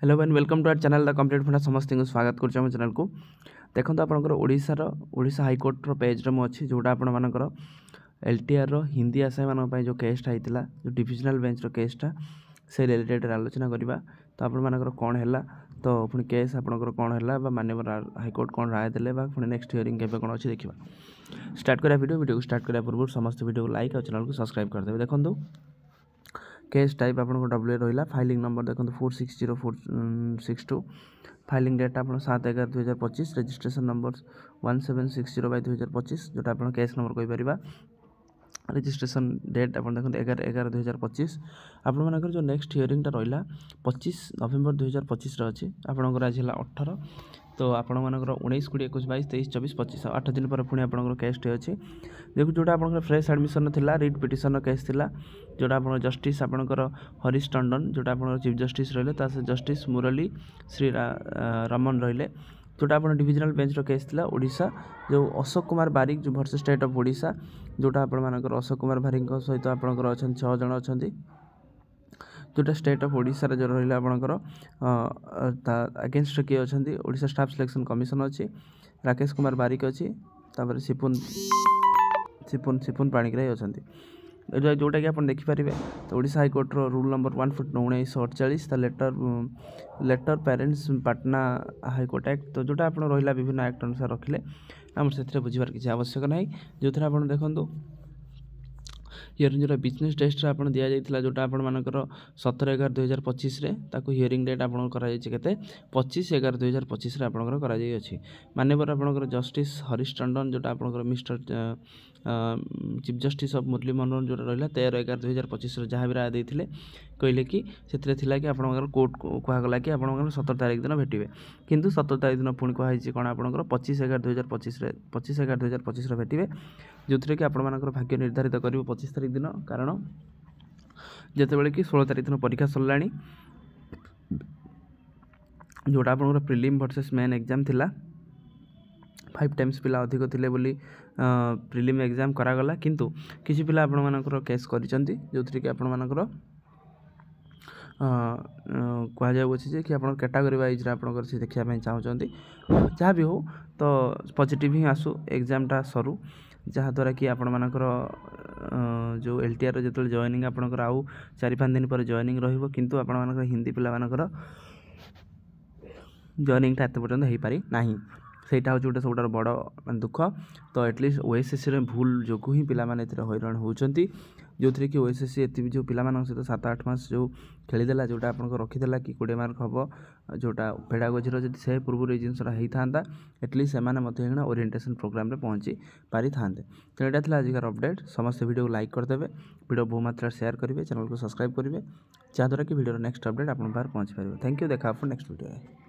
Hello and welcome to our channel the complete funda समस्त को स्वागत कर चैनल को देखो आपंकर ओडिशा हाईकोर्टर पेज रे अच्छी जोटा आपर एलटीआर हिंदी आसामी मान जो केसटा होता जो डिविजनल बेंच रो केसटा से रिलेटेड आलोचना करवा तो आपर कौन है तो पुणी केस आपंकर कौन है माननीय हाईकोर्ट कौन राय देले पुणी नेक्स्ट हियरिंग के कौन अच्छी देखा स्टार्ट करा वीडियो को स्टार्ट करा पूर्व समस्त वीडियो को लाइक और चैनल को सब्सक्राइब करदे देखो केस टाइप आपको डब्ल्यू रहा फाइलिंग नंबर देखो 460462 फाइलिंग डेट आप 7/11/2025 रजिस्ट्रेशन नंबर 1760/2025 जोटा आप केस नंबर कहीपर रजिस्ट्रेशन डेट आप देखते 11/11/2025 आपर जो नेक्स्ट हियरिंगटा रहा 25 नवेम्बर 2025 अच्छी आपंकर आज है 18 तो आपण मानकर 19 20 21 22 23 24 25 8 दिन पर पुणी आपंकर केसटे अच्छी देखो जोटा आप फ्रेश एडमिशन थिला रिट पिटिशन केस थिला जोटा आप जस्टिस आपंकर हरीश टंडन जोटा आप चीफ जस्टिस रही जस्टिस मुरली श्री रमन रही जोटा आप डिविजनल बेंच केस थिला ओडिशा जो अशोक कुमार बारिक जो वर्सेस स्टेट ऑफ ओडिशा जोटा आप अशोक कुमार बारिक सहित आपंकर अच्छा 6 जन अच्छा जोटा स्टेट ऑफ ओडिशा जो रहा आपंकर अगेंस्ट किए अच्छा ओडिशा स्टाफ सिलेक्शन कमिशन अच्छी राकेश कुमार बारिक अच्छी सिपुन सिपुन सिपुन पाणिग्राही अच्छा जोटा कि आप देखिपारे तो ओडिशा हाईकोर्टर rule number 1948 letter patents Patna high court act तो जोटा आप रहा विभिन्न एक्ट अनुसार रखिले आम से बुझार किसी आवश्यक ना जो थे आप देखो हियरिंग जो बिजनेस टेस्ट आप दि जाता जोटा आपर 17/11/2025 हियरिंग डेट आपते 25/11/2025 आपंकर माननीय आपंकर जस्टिस हरीश टंडन जोटा आपंकर mister chief justice of Murli Manohar जो रहा 13/11/2025 जहाँ भी राय देते कहले कि से कि आपंकर कोर्ट कहगला कि आप 17 तारीख दिन भेटे किंतु 17 तारीख दिन पुणी कहुई कौन आपंकर 25/11/2025 भेटे जो थे कि आपर भाग्य निर्धारित कर 25 तारीख दिन कारण जितेबाला कि 16 तारीख दिन परीक्षा सरला जोटा आप प्रिलिम वर्सेस मेन एग्जाम थिला 5 टाइम्स पिला अधिक थे बोली प्रिलिम एग्जाम करागला किंतु किसी पिला आपणकर केस करिसेंती जो थी कि आपणकर कहुच्छे कि आप कैटेगरी वाइज आपंकर से देखा चाहते जहाँ भी हो तो पॉजिटिव ही आसू एग्जामटा सरू जहाँद्वारा कि आपणकर जो एलटीआर जो जॉइनिंग आपंकर आउ 4-5 दिन पर जॉइनिंग रहिबो किंतु आपणकर हिंदी पिलामानकर जॉइनिंगटा एत पर्यंत हो पारि नाही सेटा हूँ गोटे सब बड़ दुख तो एटलिस्ट ओएसएससी रे भूल जो ही पिलामाने हैरान होती जो थी कि ओएसएससी एत जो पिला सहित 7-8 मास जो खेलीदेला जोटा आप रखीदेला कि 20 मार्क हम जोटा पेडागोजी जब से पूर्व ये जिनसा होता एटलिस्ट से ओरिएंटेशन प्रोग्राम रे पहुँची पारि था तो यहाँ था आजिकार अपडेट समस्त वीडियो को लाइक करदे वीडियो बहु मात्रा शेयर करेंगे चैनल को सब्सक्राइब करेंगे जहाँद्वारा कि वीडियो नेक्स्ट अपडेट आप पहुँची पारे थैंक यू देखा नेक्स्ट वीडियो।